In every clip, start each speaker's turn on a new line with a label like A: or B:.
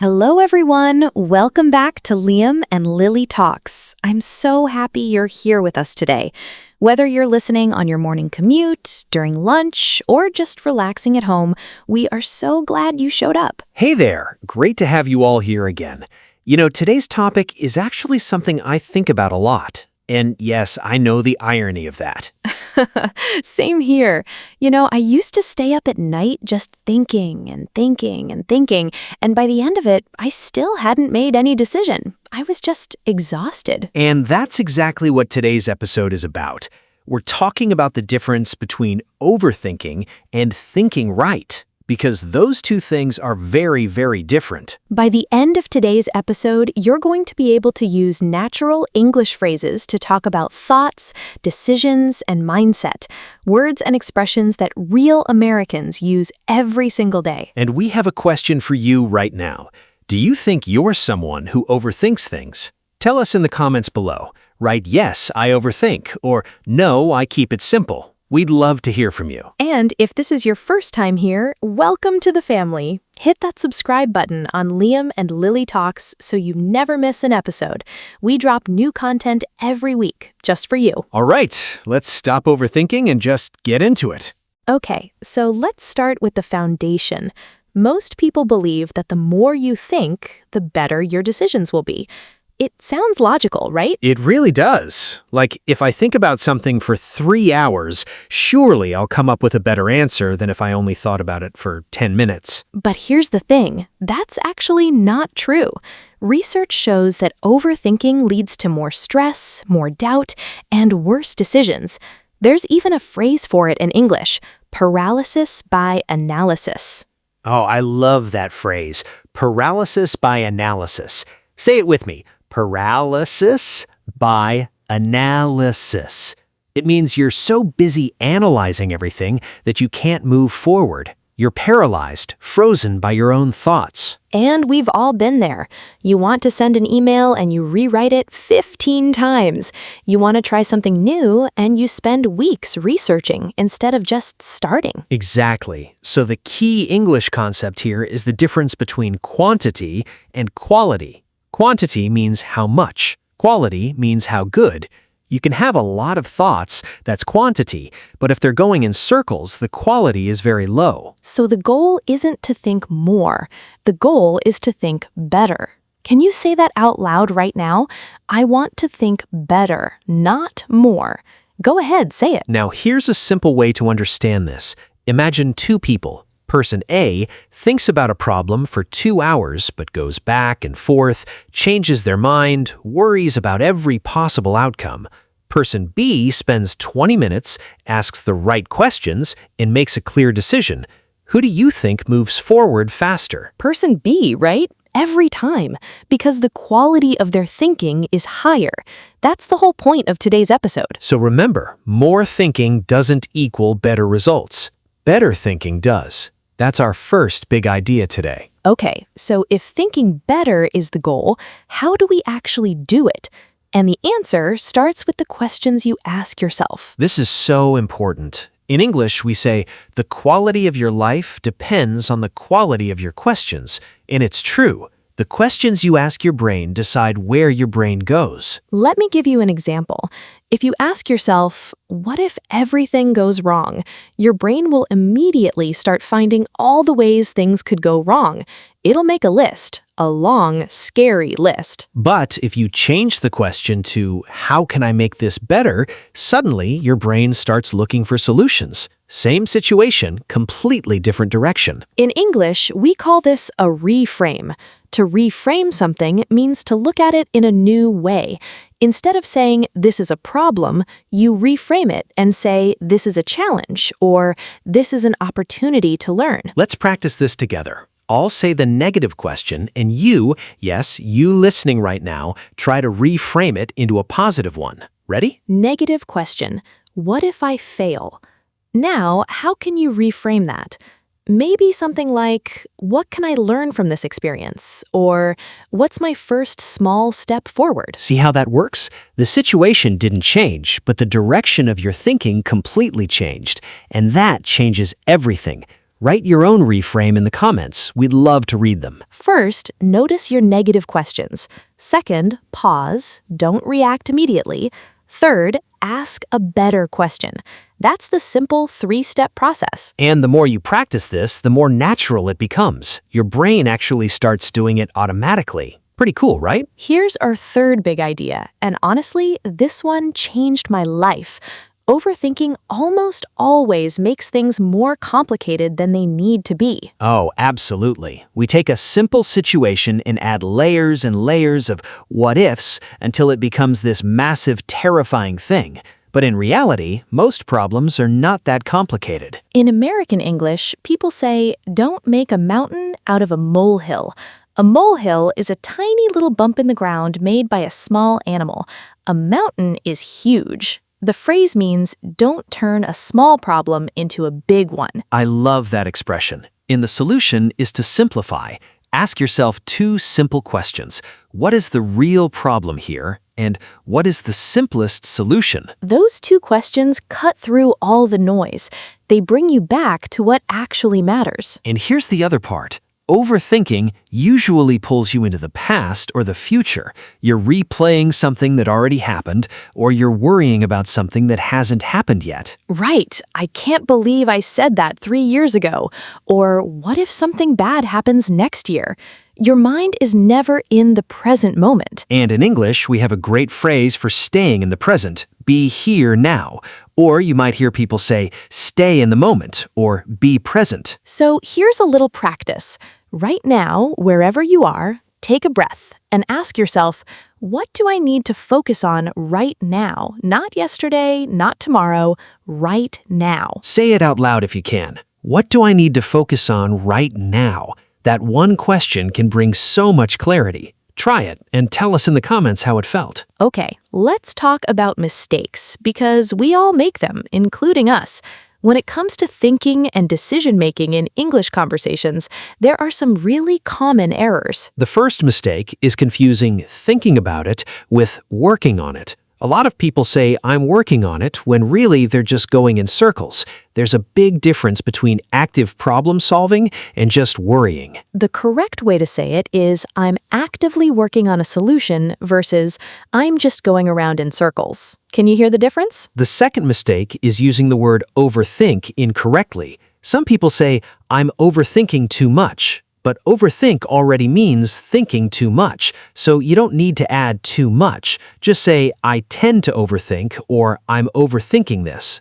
A: Hello, everyone. Welcome back to Liam and Lily Talks. I'm so happy you're here with us today. Whether you're listening on your morning commute, during lunch, or just relaxing at home, we are so glad you showed up.
B: Hey there, great to have you all here again. Today's topic is actually something I think about a lot. And yes, I know the irony of that.
A: Same here. I used to stay up at night just thinking and thinking and thinking, and by the end of it, I still hadn't made any decision. I was just exhausted.
B: And that's exactly what today's episode is about. We're talking about the difference between overthinking and thinking right, because those two things are very, very different.
A: By the end of today's episode, you're going to be able to use natural English phrases to talk about thoughts, decisions, and mindset, words and expressions that real Americans use every single day.
B: And we have a question for you right now. Do you think you're someone who overthinks things? Tell us in the comments below. Write, yes, I overthink, or no, I keep it simple. We'd love to hear from you.
A: And if this is your first time here, welcome to the family. Hit that subscribe button on Liam and Lily Talks so you never miss an episode. We drop new content every week, just for you.
B: All right, let's stop overthinking and just get into it.
A: Okay, so let's start with the foundation. Most people believe that the more you think, the better your decisions will be. It sounds logical, right?
B: It really does. Like, if I think about something for 3 hours, surely I'll come up with a better answer than if I only thought about it for 10 minutes.
A: But here's the thing, that's actually not true. Research shows that overthinking leads to more stress, more doubt, and worse decisions. There's even a phrase for it in English, paralysis by analysis.
B: Oh, I love that phrase, paralysis by analysis. Say it with me. Paralysis by analysis. It means you're so busy analyzing everything that you can't move forward. You're paralyzed, frozen by your own thoughts.
A: And we've all been there. You want to send an email and you rewrite it 15 times. You want to try something new and you spend weeks researching instead of just starting.
B: Exactly. So the key English concept here is the difference between quantity and quality. Quantity means how much. Quality means how good. You can have a lot of thoughts, that's quantity, but if they're going in circles, the quality is very low.
A: So the goal isn't to think more. The goal is to think better. Can you say that out loud right now? I want to think better, not more. Go ahead, say it.
B: Now, here's a simple way to understand this. Imagine two people. Person A thinks about a problem for 2 hours but goes back and forth, changes their mind, worries about every possible outcome. Person B spends 20 minutes, asks the right questions, and makes a clear decision. Who do you think moves forward faster?
A: Person B, right? Every time, because the quality of their thinking is higher. That's the whole point of today's episode.
B: So remember, more thinking doesn't equal better results. Better thinking does. That's our first big idea today.
A: Okay, so if thinking better is the goal, how do we actually do it? And the answer starts with the questions you ask yourself.
B: This is so important. In English, we say, the quality of your life depends on the quality of your questions. And it's true. The questions you ask your brain decide where your brain goes.
A: Let me give you an example. If you ask yourself, what if everything goes wrong? Your brain will immediately start finding all the ways things could go wrong. It'll make a list, a long, scary list.
B: But if you change the question to, how can I make this better? Suddenly, your brain starts looking for solutions. Same situation, completely different direction.
A: In English, we call this a reframe. To reframe something means to look at it in a new way. Instead of saying, this is a problem, you reframe it and say, this is a challenge, or this is an opportunity to learn.
B: Let's practice this together. I'll say the negative question, and you, yes, you listening right now, try to reframe it into a positive one. Ready?
A: Negative question. What if I fail? Now, how can you reframe that? Maybe something like, what can I learn from this experience? Or, what's my first small step forward?
B: See how that works? The situation didn't change, but the direction of your thinking completely changed. And that changes everything. Write your own reframe in the comments. We'd love to read them.
A: First, notice your negative questions. Second, pause. Don't react immediately. Third, ask a better question. That's the simple 3-step process.
B: And the more you practice this, the more natural it becomes. Your brain actually starts doing it automatically. Pretty cool, right?
A: Here's our third big idea, and honestly, this one changed my life. Overthinking almost always makes things more complicated than they need to be.
B: Oh, absolutely. We take a simple situation and add layers and layers of what-ifs until it becomes this massive, terrifying thing. But in reality, most problems are not that complicated.
A: In American English, people say, "Don't make a mountain out of a molehill." A molehill is a tiny little bump in the ground made by a small animal. A mountain is huge. The phrase means, don't turn a small problem into a big one.
B: I love that expression. And the solution is to simplify. Ask yourself 2 simple questions. What is the real problem here? And what is the simplest solution?
A: Those 2 questions cut through all the noise. They bring you back to what actually matters.
B: And here's the other part. Overthinking usually pulls you into the past or the future. You're replaying something that already happened, or you're worrying about something that hasn't happened yet.
A: Right, I can't believe I said that 3 years ago. Or what if something bad happens next year? Your mind is never in the present moment.
B: And in English, we have a great phrase for staying in the present. Be here now. Or you might hear people say, stay in the moment, or be present.
A: So here's a little practice. Right now, wherever you are, take a breath and ask yourself, what do I need to focus on right now? Not yesterday, not tomorrow, right now.
B: Say it out loud if you can. What do I need to focus on right now? That one question can bring so much clarity. Try it and tell us in the comments how it felt.
A: Okay, let's talk about mistakes, because we all make them, including us. When it comes to thinking and decision-making in English conversations, there are some really common errors.
B: The first mistake is confusing thinking about it with working on it. A lot of people say, I'm working on it, when really they're just going in circles. There's a big difference between active problem solving and just worrying.
A: The correct way to say it is, I'm actively working on a solution versus, I'm just going around in circles. Can you hear the difference?
B: The second mistake is using the word overthink incorrectly. Some people say, I'm overthinking too much. But overthink already means thinking too much, so you don't need to add too much. Just say, I tend to overthink, or I'm overthinking this.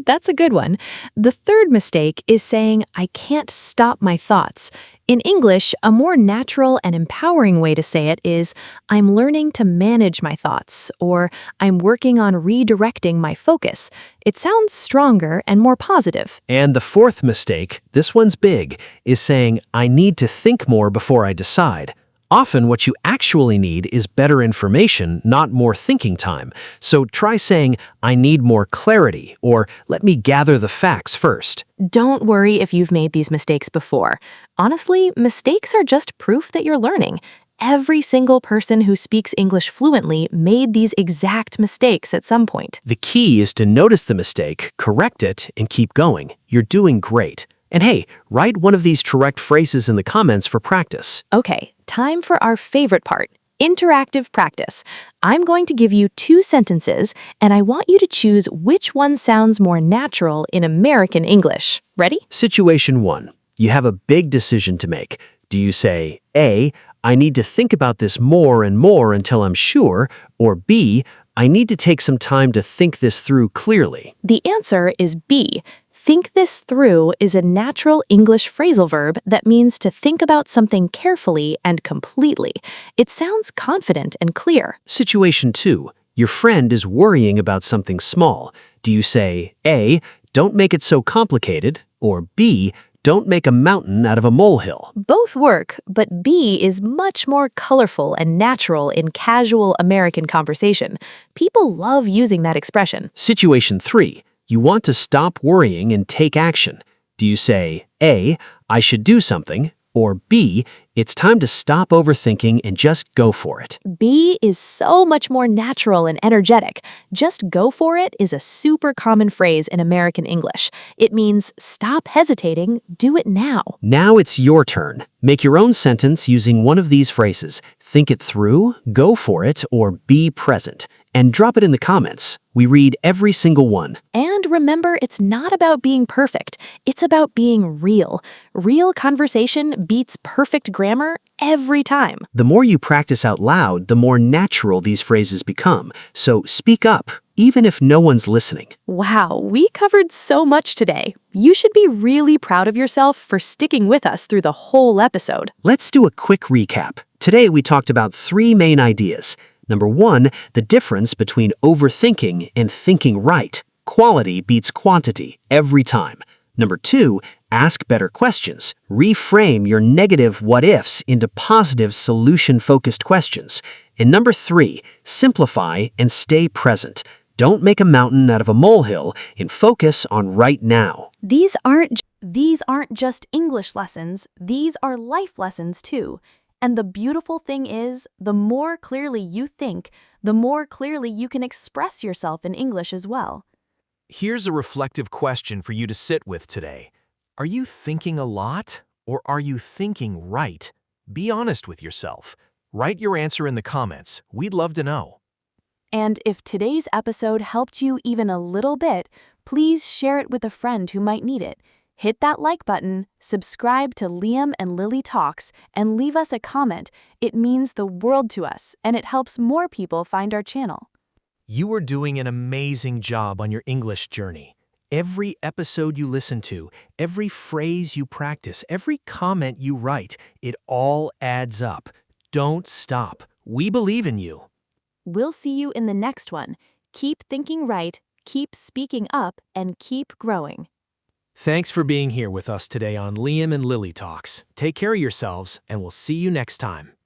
A: That's a good one. The third mistake is saying, I can't stop my thoughts. In English, a more natural and empowering way to say it is, I'm learning to manage my thoughts, or I'm working on redirecting my focus. It sounds stronger and more positive.
B: And the fourth mistake, this one's big, is saying, I need to think more before I decide. Often what you actually need is better information, not more thinking time. So try saying, I need more clarity, or let me gather the facts first.
A: Don't worry if you've made these mistakes before. Honestly, mistakes are just proof that you're learning. Every single person who speaks English fluently made these exact mistakes at some point.
B: The key is to notice the mistake, correct it, and keep going. You're doing great. And hey, write one of these correct phrases in the comments for practice.
A: Okay, time for our favorite part, interactive practice. I'm going to give you 2 sentences, and I want you to choose which one sounds more natural in American English. Ready?
B: Situation 1. You have a big decision to make. Do you say, A, I need to think about this more and more until I'm sure, or B, I need to take some time to think this through clearly?
A: The answer is B. Think this through is a natural English phrasal verb that means to think about something carefully and completely. It sounds confident and clear.
B: Situation 2. Your friend is worrying about something small. Do you say, A, don't make it so complicated, or B, don't make a mountain out of a molehill?
A: Both work, but B is much more colorful and natural in casual American conversation. People love using that expression.
B: Situation 3. You want to stop worrying and take action. Do you say, A, I should do something, or B, It's time to stop overthinking and just go for it.
A: B is so much more natural and energetic. Just go for it is a super common phrase in American English. It means stop hesitating, do it now.
B: Now it's your turn. Make your own sentence using one of these phrases. Think it through, go for it, or be present. And drop it in the comments. We read every single one.
A: And remember, it's not about being perfect. It's about being real. Real conversation beats perfect grammar every time.
B: The more you practice out loud, the more natural these phrases become. So speak up, even if no one's listening.
A: Wow, we covered so much today. You should be really proud of yourself for sticking with us through the whole episode.
B: Let's do a quick recap. Today we talked about 3 main ideas. Number 1, the difference between overthinking and thinking right. Quality beats quantity every time. Number 2, ask better questions. Reframe your negative what-ifs into positive solution-focused questions. And number 3, simplify and stay present. Don't make a mountain out of a molehill and focus on right now.
C: These aren't just English lessons, these are life lessons too. And the beautiful thing is, the more clearly you think, the more clearly you can express yourself in English as well.
D: Here's a reflective question for you to sit with today. Are you thinking a lot, or are you thinking right? Be honest with yourself. Write your answer in the comments. We'd love to know.
C: And if today's episode helped you even a little bit, please share it with a friend who might need it. Hit that like button, subscribe to Liam and Lily Talks, and leave us a comment. It means the world to us, and it helps more people find our channel.
D: You are doing an amazing job on your English journey. Every episode you listen to, every phrase you practice, every comment you write, it all adds up. Don't stop. We believe in you.
C: We'll see you in the next one. Keep thinking right, keep speaking up, and keep growing.
D: Thanks for being here with us today on Liam and Lily Talks. Take care of yourselves, and we'll see you next time.